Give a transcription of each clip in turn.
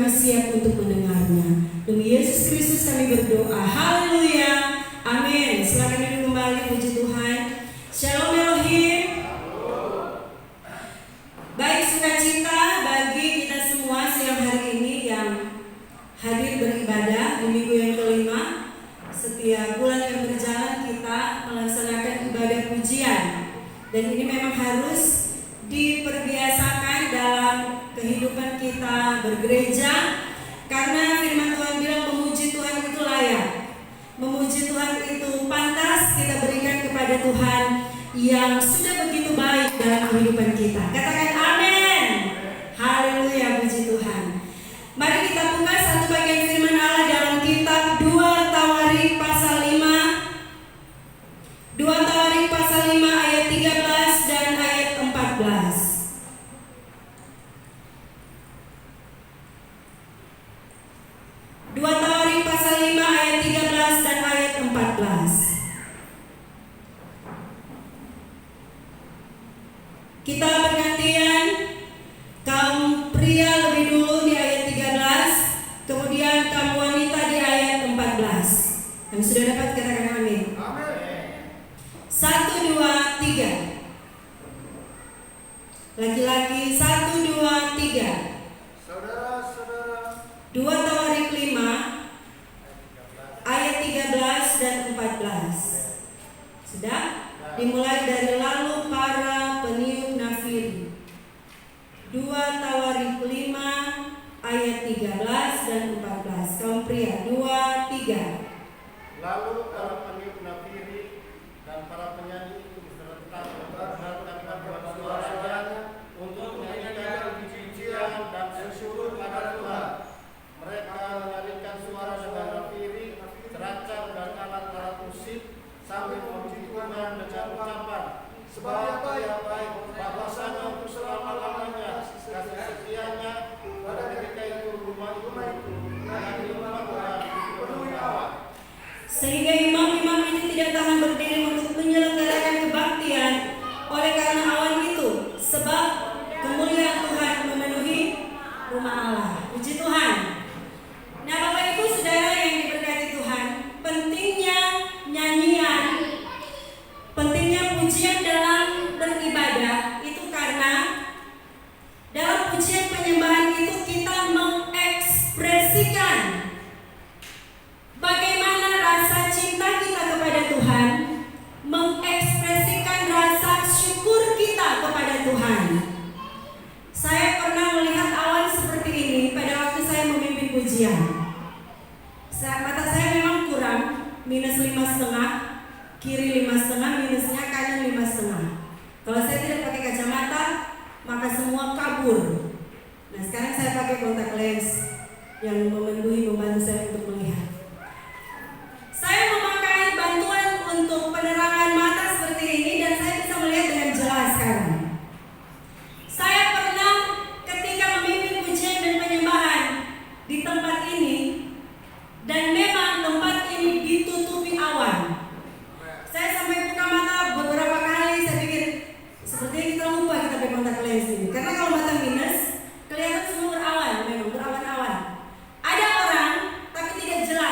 siap untuk mendengarnya. Demi Yesus Kristus kami berdoa. Haleluya. Amin. Silakan duduk kembali, puji Tuhan. Shalom Elohim. Baik, sukacita bagi kita semua siang hari ini yang hadir beribadah di minggu yang kelima. Setiap bulan yang berjalan kita melaksanakan ibadah pujian, dan ini memang harus diperbiasakan dalam kehidupan kita bergereja, karena firman Tuhan bilang memuji Tuhan itu layak, memuji Tuhan itu pantas kita berikan kepada Tuhan yang sudah begitu baik dalam kehidupan kita. Katakan amin. Haleluya, puji Tuhan. Mari kita buka satu bagian firman Allah dalam kitab 2 Tawarik pasal 5. 2 Tawarik pasal 5 ayat 13 dan ayat 14. 2 Tawarik pasal 5 ayat 13 dan ayat 14. Kita bergantian, kaum pria lebih dulu di ayat 13, kemudian kaum wanita di ayat 14. Yang sudah dapat katakan amin. Amin. 1, 2, 3. Laki-laki 1, 2, 3. Saudara-saudara. 2 Tawarik 5 ayat 13 dan 14. Sudah? Dimulai dari lalu para peniup nafiri. 2 Tawarik 5 ayat 13 dan 14. Kaum pria 2, 3. Lalu para peniup nafiri dan para penyanyi itu beserta mendengarkan suaranya untuk menyanyikan puji-pujian dan bersyukur pada Tuhan. Mereka menyanyikan suara dengan nafiri, teracar dan alat-alat musik sambil memuji Tuhan dengan ucapan, sebab Dia baik, bahwasanya untuk selama-lamanya kasih setianya pada mereka itu rumah itu dan di rumah Tuhan dipenuhi awan. Sehingga imam-imam itu tidak tahan berdiri untuk menyelenggarakan kebaktian oleh karena awan itu, sebab kemuliaan Tuhan memenuhi rumah Allah. Puji Tuhan. Nah, Bapak Ibu Saudara yang diberkati Tuhan, pentingnya nyanyian, pentingnya pujian dalam beribadah itu karena dalam pujian penyembahan itu kita mengekspresikan bagaimana rasa cinta kita kepada Tuhan, mengekspresikan rasa syukur kita kepada Tuhan. Saya pernah melihat awan seperti ini pada waktu saya memimpin pujian. Mata saya memang kurang, minus 5,5, kiri 5,5, minusnya kanan 5,5. Kalau saya tidak pakai kacamata, maka semua kabur. Nah, sekarang saya pakai kontak lens yang membantu saya untuk melihat. Saya memakai bantuan untuk penerangan mata seperti ini dan saya bisa melihat dengan jelas sekarang. Saya pernah ketika memimpin pujian dan penyembahan di tempat ini, dan memang tempat ini ditutupi awan. Saya sampai buka mata beberapa kali, saya pikir sepertinya kita lupa kita pakai kontak lens ini. Karena kalau mata minus, kelihatan semua berawan, memang berawan-awan. Ada orang tapi tidak jelas.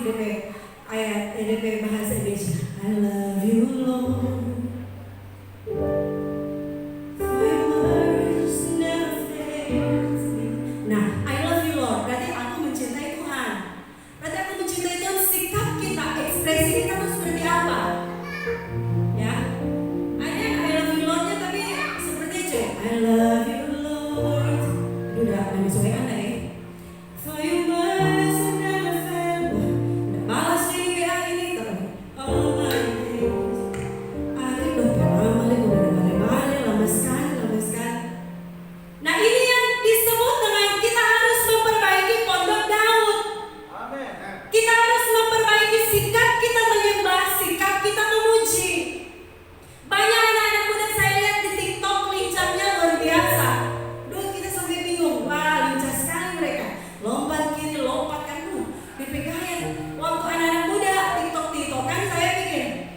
DP ayat DP bahasa Indonesia. I love you Lord. Nah, I love you Lord, berarti aku mencintai Tuhan. Berarti aku mencintai Tuhan, sikap kita, ekspresi kita itu seperti apa? Ya, ada yang I love you Lord-nya tapi seperti itu. I love you Lord. Aduh, udah nggak bisa anda ya. For your mercy never fail. Udah balas nih WA ini terus. All my days. Aduh, udah lama lagi, udah balik, lama sekali. Nah, ini yang disebut dengan kita harus memperbaiki pondok Daud. Amin. Kita harus memperbaiki sikap kita menyembah, sikap kita memuji. Banyak anak-anak muda saya lihat di TikTok lincahnya luar biasa. Dulu kita sampai bingung, wah lincah sekali mereka. Lompat kiri, lompat kanan, dipegangin. Waktu anak-anak muda TikTok-TikTokan saya pikir,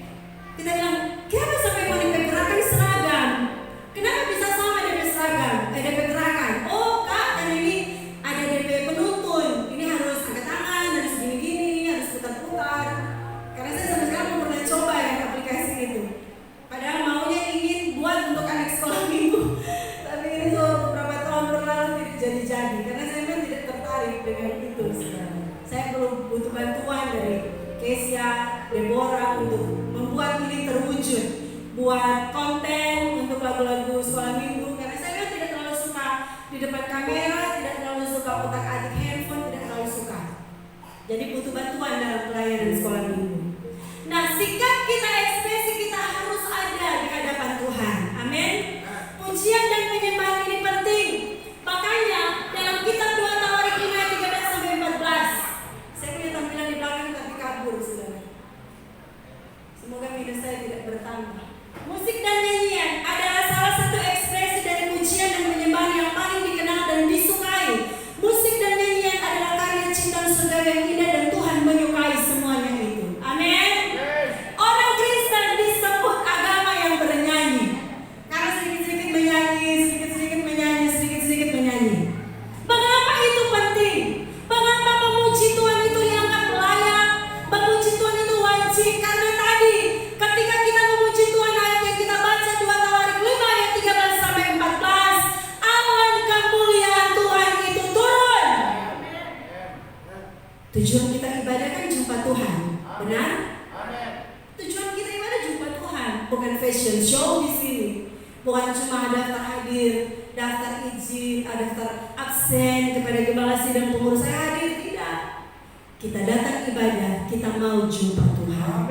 kita bilang, kenapa sampai mau dipergerakan seragam? Kenapa bisa sama DP seragam? DP gerakan. Oh kak, kan ini ada DP penuntun. Ini harus angkat tangan, harus gini-gini, harus putar-putar. Karena saya sama sekali belum pernah coba yang aplikasi itu. Padahal maunya ingin buat untuk anak sekolah minggu. Tapi ini tuh beberapa tahun berlalu tidak jadi-jadi. Karena saya memang tidak tertarik dengan itu sebenarnya. Saya perlu butuh bantuan dari Kesia, Deborah untuk membuat ini terwujud. Buat konten untuk lagu-lagu sekolah minggu. Karena saya kan tidak terlalu suka di depan kamera, tidak terlalu suka otak-atik handphone, tidak terlalu suka. Jadi butuh bantuan dalam pelayanan sekolah minggu. Nah, sikap kita, ekspresi kita harus ada di hadapan Tuhan. Amin. Pujian dan penyembahan ini penting. Makanya dalam kitab 2 Tawarik 5 ayat 13 sampai 14. Saya punya tampilan di belakang tapi kabur saudara. Semoga minus saya tidak bertambah. Musik dan nyanyian adalah salah satu ekspresi dari pujian dan penyembahan yang paling dikenal dan disukai. Musik dan nyanyian adalah karya ciptaan surga yang indah dan Tuhan menyukai semuanya itu. Amin. Orang Kristen disebut agama yang bernyanyi. Karena sedikit-sedikit menyanyi, sedikit-sedikit menyanyi, sedikit-sedikit menyanyi. Mengapa itu penting? Mengapa memuji Tuhan itu dianggap layak? Memuji Tuhan itu wajib karena tadi ketika kita memuji Tuhan, ayat yang kita baca 2 Tawarik 5 ayat 13 sampai 14, awan kemuliaan Tuhan itu turun. Tujuan kita ibadah kan jumpa Tuhan, benar? Tujuan kita ibadah jumpa Tuhan, bukan fashion show di sini. Bukan cuma daftar hadir, daftar izin, daftar absen kepada gembala sidang pengurus saya hadir, tidak. Kita datang ibadah, kita mau jumpa Tuhan.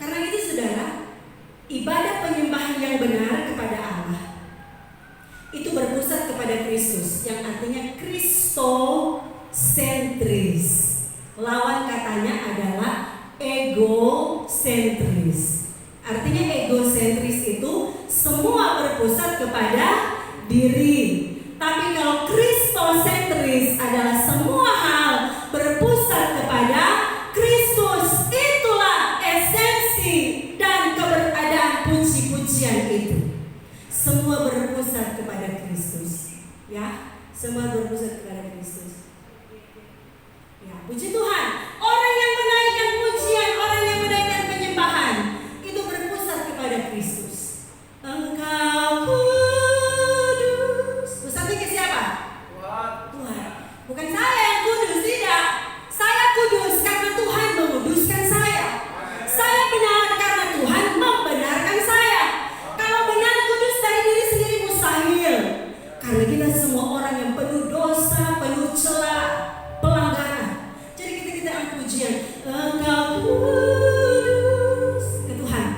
Karena itu saudara, ibadah penyembahan yang benar kepada Allah itu berpusat kepada Kristus, yang artinya Kristosentris. Lawan katanya adalah egosentris. Artinya egosentris itu semua berpusat kepada diri. Tapi kalau Kristosentris adalah semua hal berpusat kepada Kristus. Itulah esensi dan keberadaan puji-pujian itu. Semua berpusat kepada Kristus. Ya, semua berpusat kepada Kristus. Ya, puji Tuhan. Orang yang menaikkan pujian, orang yang menaikkan penyembahan itu berpusat kepada Kristus. Engkau kudus. Pusatnya ke siapa? Tuhan. Bukan saya yang kudus, tidak. Saya kudus karena Tuhan menguduskan saya. Saya benar karena Tuhan membenarkan saya. Kalau benar kudus dari diri sendiri mustahil. Karena kita semua orang yang penuh dosa, penuh celah, pelanggaran. Jadi kita yang pujian, Engkau kudus ke Tuhan.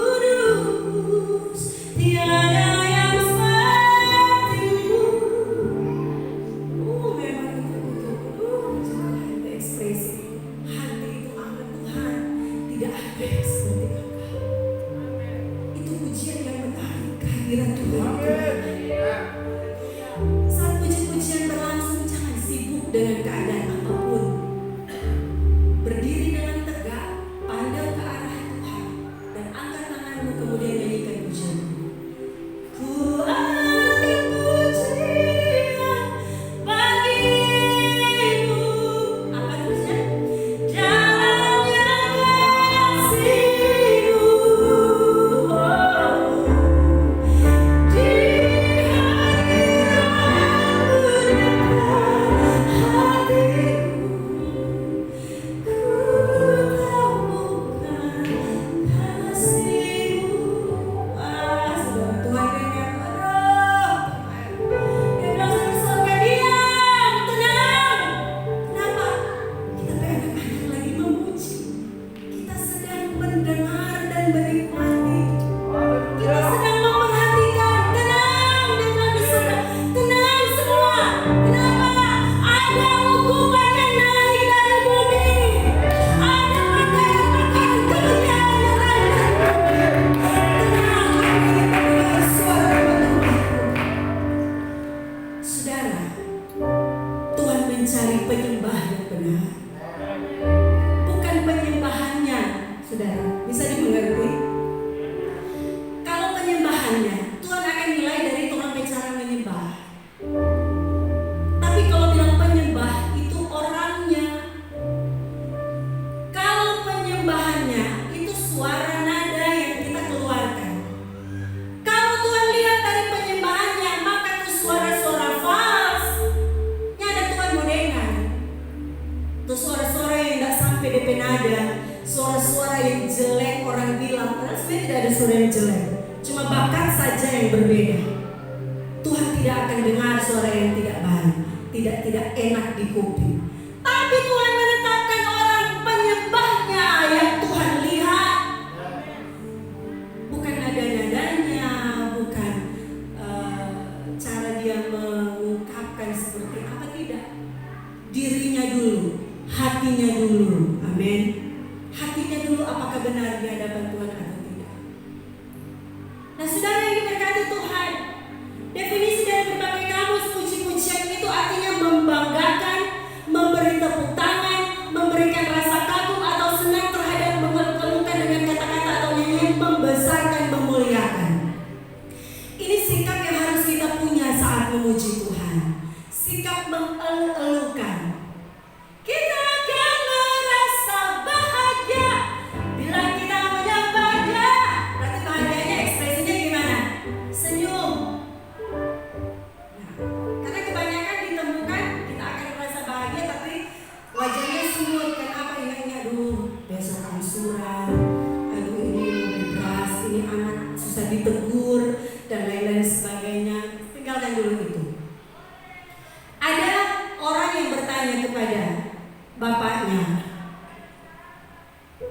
Kudus, tiada yang seperti-Mu. Memang itu hati ekspresi. Hati itu amat Tuhan, tidak ada yang seperti Engkau. Itu pujian yang menarik kehadiran Tuhan. Saat puji-pujian berlangsung, jangan sibuk dengan keadaan apapun. Berdiri dengan tegak, pandang ke arah Tuhan, dan angkat tanganmu kemudian nyanyikan pujian. Ku angkat pujian bagi-Mu, penyembah yang benar. Bukan penyembahannya, saudara. Bisa dimengerti? Kalau penyembahannya, Tuhan akan nilai dari Tuhan cara menyembah. Tapi kalau bilang penyembah, itu orangnya. Kalau penyembahannya, itu suara nada yang kita keluarkan. Kalau Tuhan lihat dari penyembahannya, maka itu suara-suara fals. Ini ada Tuhan godengan. Itu suara-suara yang tidak sampai DP nada, suara-suara yang jelek orang bilang. Padahal sebenarnya tidak ada suara yang jelek, cuma bakat saja yang berbeda. Tuhan tidak akan dengar suara yang tidak baik, tidak enak di kuping. Tapi Tuhan menetapkan orang penyembahnya yang Tuhan lihat. Bukan nada-nadanya, bukan cara dia mengungkapkan seperti apa, tidak. Dirinya dulu, hatinya dulu. Amin. Hatinya dulu, apakah benar di hadapan Tuhan atau tidak. Nah, saudara yang diberkati Tuhan, definisi dari berbagai kamus puji-pujian itu artinya membanggakan, memberi tepuk tangan, memberikan rasa kagum atau senang terhadap, mengeluhkan dengan kata-kata atau nyanyian, membesarkan, memuliakan. Ini sikap yang harus kita punya saat memuji Tuhan. Sikap mengeluh-elukan. Kita akan merasa bahagia bila kita menyembah Dia. Berarti bahagianya ekspresinya gimana? Senyum. Nah, karena kebanyakan ditemukan kita akan merasa bahagia tapi wajahnya semut. Kenapa? Ingat-ingat dulu besok angsuran, aduh ini mau beras, ini anak susah ditegur dan lain-lain sebagainya. Tinggalkan dulu itu. Ada orang yang bertanya kepada bapaknya,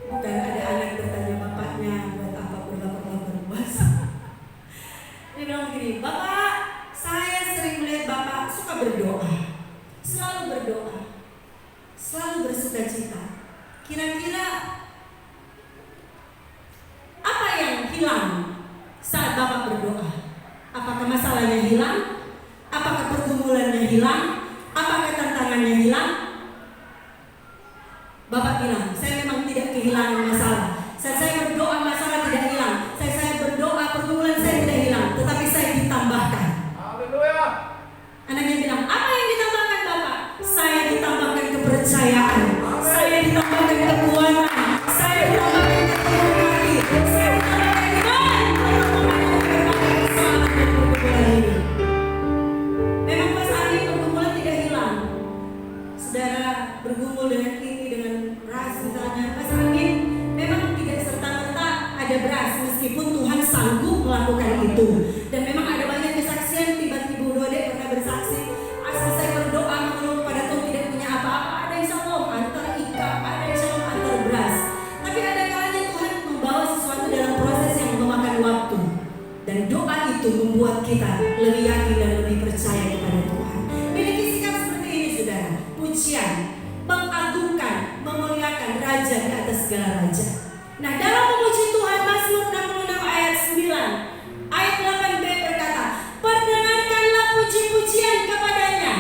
bukan ada anak bertanya bapaknya, buat apa berlapar-lapar puasa. Dia bilang begini, Bapak, saya sering melihat Bapak suka berdoa, selalu berdoa, selalu bersuka cita. Kira-kira apa yang hilang saat Bapak berdoa? Apakah masalahnya hilang? Apakah pergumulannya hilang? Apakah tantangannya hilang? Bapak bilang, saya memang tidak kehilangan masalah. Saat saya berdoa, masalah tidak hilang. Saat saya berdoa, pergumulan saya tidak hilang, tetapi saya ditambahkan. Haleluya. Anaknya bilang, apa yang ditambahkan Bapak? Saya ditambahkan kepercayaan, saya ditambahkan kekuatan, saya ditambahkan keteguhan hati, saya ditambahkan iman untuk menghadapi berbagai persoalan dan pergumulan ini. Memang pas hari pergumulan tidak hilang. Saudara bergumul dengan ini, dengan beras misalnya, pas angin memang tidak serta-merta ada beras, meskipun Tuhan sanggup melakukan itu. Dan memang ada banyak kesaksian, tiba-tiba Dode pernah bersaksi, asal saya berdoa mengeluh kepada Tuhan tidak punya apa-apa, ada yang shalom antar ikan, ada yang shalom antar beras. Tapi ada kalanya Tuhan membawa sesuatu dalam proses yang memakan waktu, dan doa itu membuat kita lebih yakin dan lebih percaya kepada Tuhan. Miliki sikap seperti ini, saudara. Pujian, mengagungkan, memuliakan Raja di atas segala raja. Nah, dalam memuji Tuhan, Mazmur 66 ayat 9, ayat 8b berkata, perdengarkanlah puji-pujian kepadanya.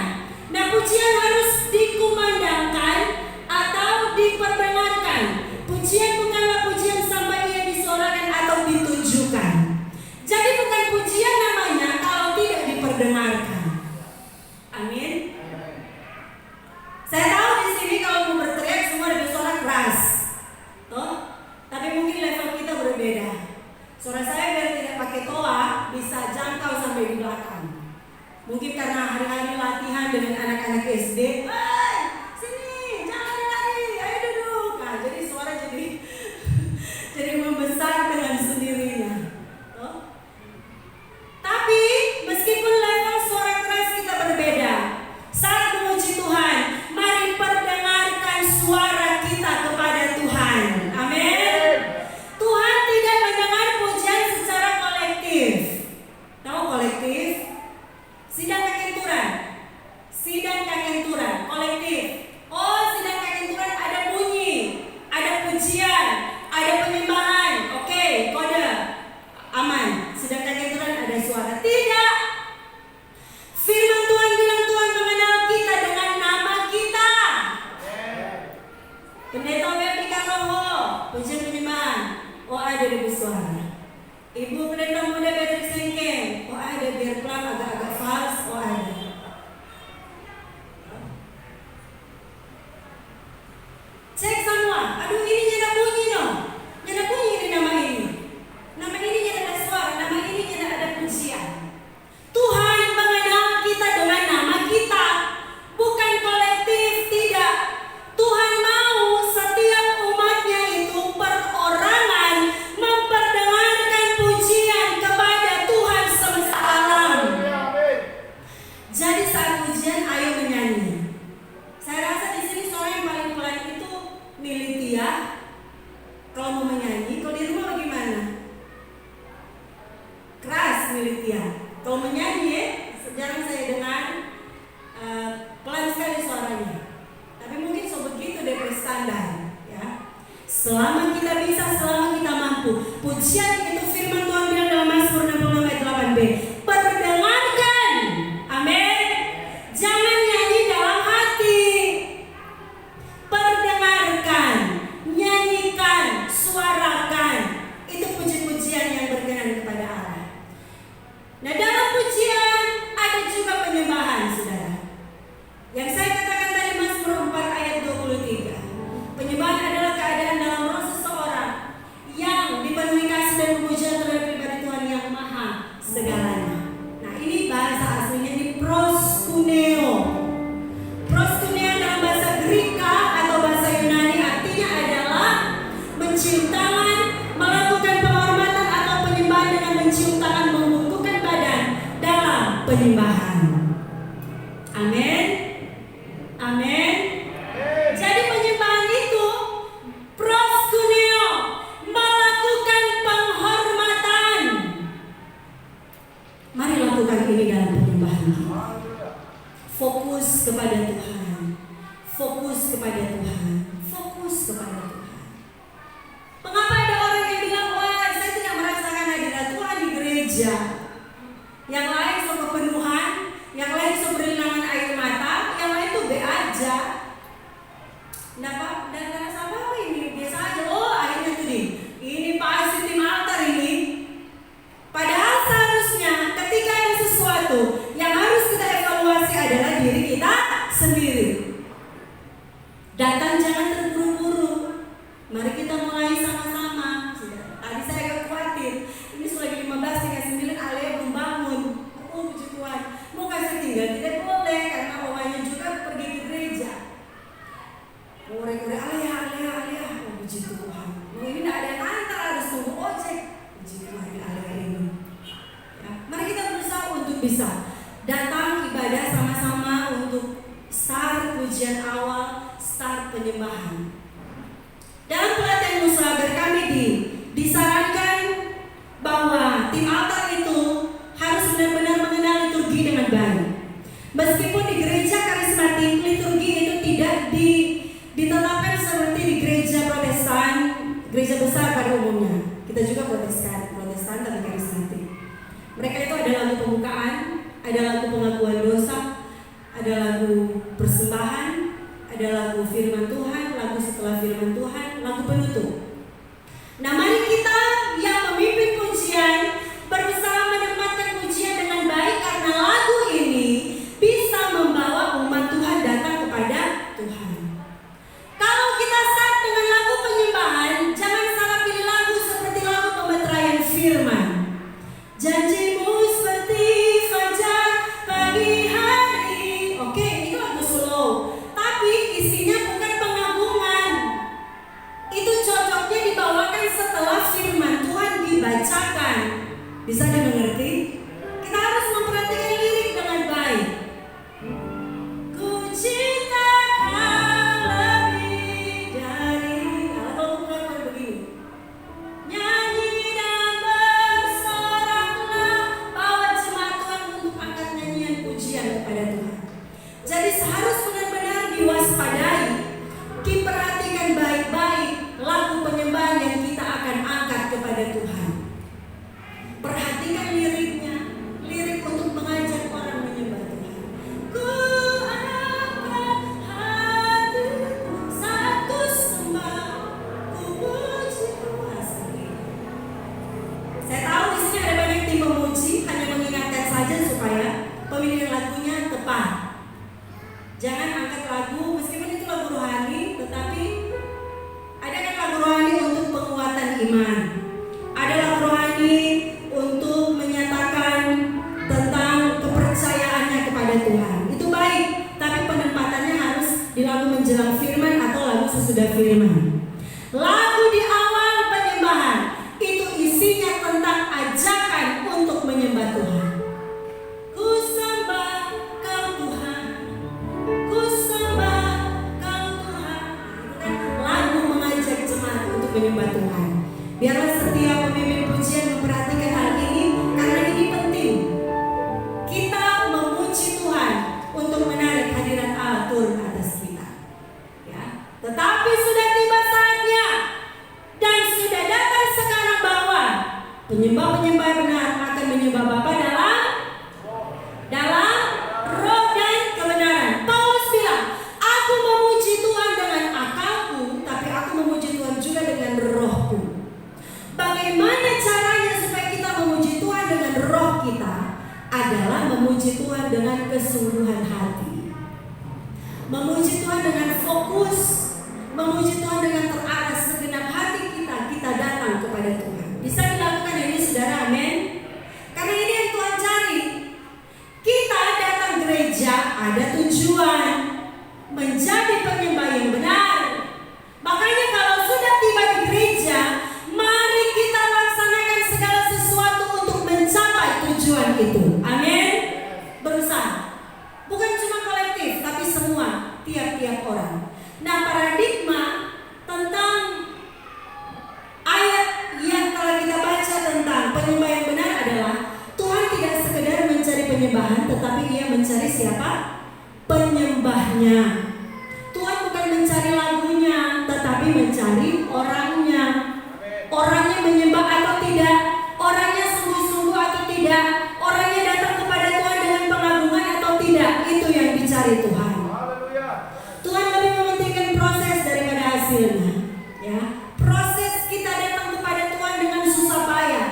Nah, pujian harus dikumandangkan atau diperdengarkan. Pujian bukanlah pujian sampai ia disuarakan atau ditunjukkan. Jadi bukan pujian namanya kalau tidak diperdengarkan. Amin. Saya tahu di sini kalau mau berteriak semua ada suara keras, toh. Tapi mungkin level kita berbeda. Suara saya biar tidak pakai toa bisa jangkau sampai di belakang. Mungkin karena hari-hari latihan dengan anak-anak SD. Sini, jangan lari, ayo duduk. Nah, jadi suara jadi membesar dengan sendirinya. Toh? Tapi meskipun level suara keras kita berbeda, saat memuji Tuhan, mari perdengarkan suara kita kepada Tuhan. Amin. Tuhan tidak mendengar pujian secara kolektif. Tahu kolektif? Sidang kakenturan. pujian itu firman Tuhan bilang dalam Mazmur 66 ayat 8b. Perdengarkan, amin. Jangan nyanyi dalam hati. Perdengarkan, nyanyikan, suarakan. Itu puji-pujian yang berkenan kepada Allah. Nah, dalam pujian ada juga penyembahan, saudara. Yang saya katakan tadi Mazmur 4 ayat 23. Penyembahan adalah keadaan dalam roh seseorang yang dipenuhi kasih dan pujian terhadap pribadi Tuhan yang maha segalanya. Nah, ini bahasa aslinya di proskuneo. Proskuneo dalam bahasa Greka atau bahasa Yunani artinya adalah mencium tangan, melakukan penghormatan atau penyembahan dengan mencium tangan, membungkukkan badan dalam penyembahan. Amin. Amin. Jadi penyembahan itu proskuneo, melakukan penghormatan. Mari lakukan ini dalam penyembahan kita. Fokus kepada Tuhan. Fokus kepada Tuhan. Fokus kepada Tuhan. Mengapa ada orang yang bilang, wah saya tidak merasakan hadirat Tuhan di gereja. Yang lain so kepenuhan, yang lain so berlinangan air mata, yang lain tuh be aja. Nah Pak, dan rasa apa ini? Biasa aja. Oh akhirnya tuh ini pasti tim altar ini. Padahal seharusnya ketika ada sesuatu yang harus kita evaluasi adalah diri kita sendiri. Datang jangan terburu-buru. Mari kita mulai sama-sama. Tadi saya agak khawatir. Ini sudah 15:39 Alea belum bangun. Oh puji Tuhan. Mau kasih tinggal tidak boleh karena omanya juga pergi ke gereja. Korek-korek Alea. Oh puji Tuhan. Oh ini tidak ada yang antar, harus tunggu ojek. Puji Tuhan Alea ini. Ya, mari kita berusaha untuk bisa datang ibadah sama-sama untuk start pujian awal, start penyembahan. Dalam pelatihan musyawarah kami disarankan bahwa tim altar itu harus benar-benar mengenal liturgi dengan baik. Meskipun di gereja karismatik liturgi itu tidak ditetapkan seperti di gereja Protestan, gereja besar pada umumnya. Kita juga Protestan tapi karismatik. Mereka itu ada lagu pembukaan, ada lagu pengakuan dosa, ada lagu persembahan, ada lagu firman Tuhan, lagu setelah firman Tuhan, lagu penutup. Nah mari kita yang memimpin pujian berusaha menempatkan pujian dengan baik karena lagu ini bisa membawa umat Tuhan datang kepada Tuhan. Kalau kita start dengan lagu penyembahan, jangan salah pilih lagu seperti lagu pemeteraian firman. Janjimu seperti fajar pagi hari. Oke, itu lagu slow. Tapi isinya bukan pengagungan. Itu cocoknya dibawakan setelah firman Tuhan dibacakan. Bisa dimengerti? Kita harus memperhatikan lirik dengan baik. Ku cinta kau lebih dari. Kalau pengakuan begini. Nyanyi dan bersoraklah, bawa jemaat Tuhan untuk angkat nyanyian pujian kepada Tuhan. Jadi harus benar-benar diwaspadai, diperhatikan baik-baik lagu penyembahan yang kita akan angkat kepada Tuhan. Perhatikan liriknya, lirik untuk mengajak orang menyembah Tuhan. Ku angkat hatiku saat ku sembah, ku puji Tuhan. Saya tahu di sini ada banyak tim memuji, hanya mengingatkan saja supaya pemilihan lagunya tepat. Jangan angkat lagu meskipun itu lagu rohani, tetapi ada kan lagu rohani untuk penguatan iman. Ada lagu rohani untuk menyatakan tentang kepercayaannya kepada Tuhan. Itu baik, tapi penempatannya harus di lagu menjelang firman atau lagu sesudah firman. Lagu di awal penyembahan itu isinya tentang ajakan untuk menyembah Tuhan. Ku sembah Kau Tuhan, ku sembah Kau Tuhan. Itu kan lagu mengajak jemaat untuk menyembah Tuhan. Biarlah setiap pemimpin pujian memperhatikan hal ini karena ini penting. Kita memuji Tuhan untuk menarik hadirat Allah turun atas kita. Ya. Tetapi sudah tiba saatnya dan sudah datang sekarang bahwa fokus memuji Tuhan dengan terarah segenap hati kita datang kepada Tuhan. Bisa dilakukan ini saudara, amin. Karena ini yang Tuhan cari. Kita datang gereja ada tujuan, menjadi penyembah yang benar. Makanya kalau sudah tiba di gereja, mari kita laksanakan segala sesuatu untuk mencapai tujuan itu. Amin. Berusaha. Bukan cuma kolektif, tapi semua, tiap-tiap orang. Nah, paradigma tentang ayat yang telah kita baca tentang penyembah yang benar adalah Tuhan tidak sekedar mencari penyembahan, tetapi Ia mencari siapa? Penyembahnya. Tuhan bukan mencari lagunya, tetapi mencari orangnya. Orangnya menyembah atau tidak, orangnya sungguh-sungguh atau tidak, orangnya datang kepada Tuhan dengan pengagungan atau tidak, itu yang dicari Tuhan. Tuhan lebih mementingkan proses daripada hasilnya. Ya, proses kita datang kepada Tuhan dengan susah payah.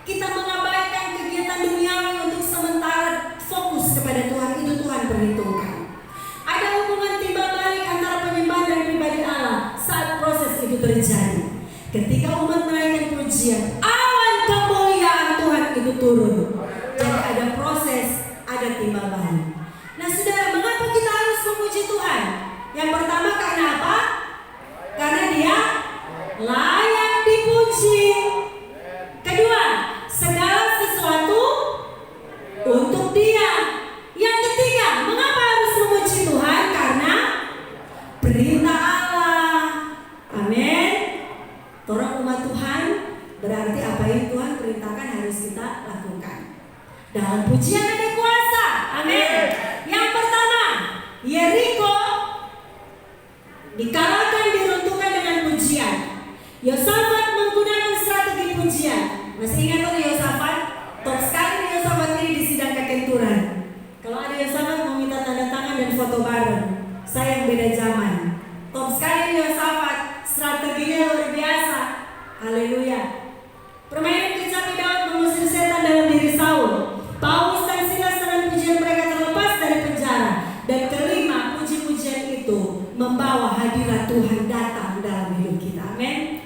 Kita mengabaikan kegiatan duniawi untuk sementara fokus kepada Tuhan, itu Tuhan perhitungkan. Ada hubungan timbal balik antara penyembahan dan pribadi Allah saat proses itu terjadi. Ketika umat menaikkan pujian, awan kemuliaan Tuhan itu turun. Jadi ada proses, ada timbal balik. Nah saudara, mengapa kita harus memuji Tuhan? Yang pertama karena apa? Karena Dia layak dipuji. Kedua, segala sesuatu untuk Dia. Yang ketiga, mengapa harus memuji Tuhan? Karena perintah Allah. Amin. Orang umat Tuhan berarti apa yang Tuhan perintahkan harus kita lakukan. Dalam pujian ada kuasa. Amin. Yang pertama, Yeriko dikalahkan, diruntuhkan dengan pujian. Yosafat menggunakan strategi pujian. Masih ingat tuh Yosafat? Top sekali Yosafat ini di sidang kekenturan. Kalau ada Yosafat mau minta tanda tangan dan foto bareng. Saya yang beda zaman. Top sekali Yosafat, strateginya luar biasa. Haleluya. Permainan kecapi Daud mengusir setan dalam diri Saul. Paulus dan Silas dengan pujian mereka terlepas dari penjara. Dan kelima, puji-pujian itu membawa hadirat Tuhan datang dalam hidup kita. Amin.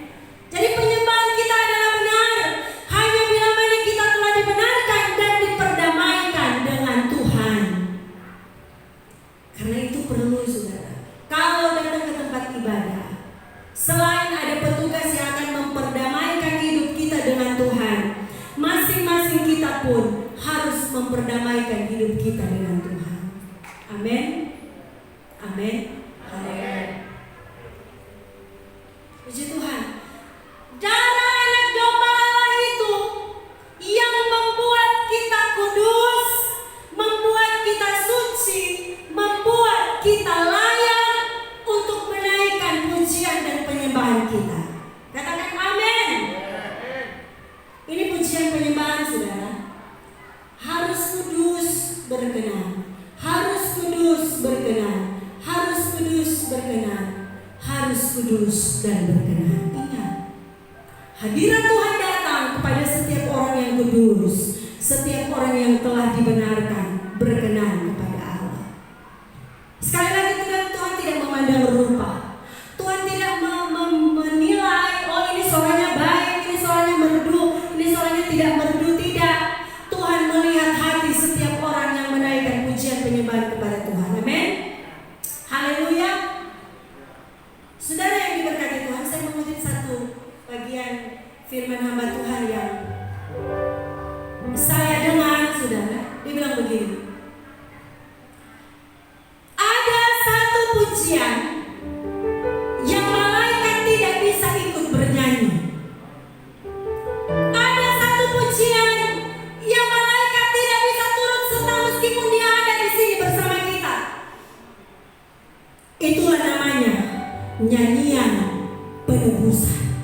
Jadi penyembahan kita adalah benar hanya bila mana kita telah dibenarkan dan diperdamaikan dengan Tuhan. Karena itu perlu saudara, kalau datang ke tempat ibadah, selain ada petugas yang akan memperdamaikan hidup kita dengan Tuhan, masing-masing kita pun harus memperdamaikan hidup kita dengan Tuhan. Amin. Amin. Amin. Puji Tuhan. Darah anak domba Allah itu yang membuat kita kudus, membuat kita suci, membuat kita layak untuk menaikkan pujian dan penyembahan kita. Katakan amin. Ini pujian penyembahan saudara. Harus kudus berkenan. Harus kudus berkenan. Harus kudus berkenan. Harus kudus dan berkenan. Ingat, hadirat Tuhan datang kepada setiap orang yang kudus, setiap orang yang telah dibenarkan berkenan kepada Allah. Sekali lagi Tuhan tidak memandang rupa. Tuhan tidak menilai, oh ini suaranya baik, ini suaranya merdu, ini suaranya tidak merdu. Tidak. Tuhan melihat hati setiap orang yang menaikkan pujian penyembahan kepada Tuhan. Amin. Haleluya. Saudara yang diberkati Tuhan, saya mengutip satu bagian firman hamba Tuhan yang saya dengar, saudara. Dia bilang begini, ada satu pujian yang malaikat tidak bisa ikut bernyanyi. Ada satu pujian yang malaikat tidak bisa turut serta meskipun dia ada di sini bersama kita. Itulah namanya nyanyian penebusan.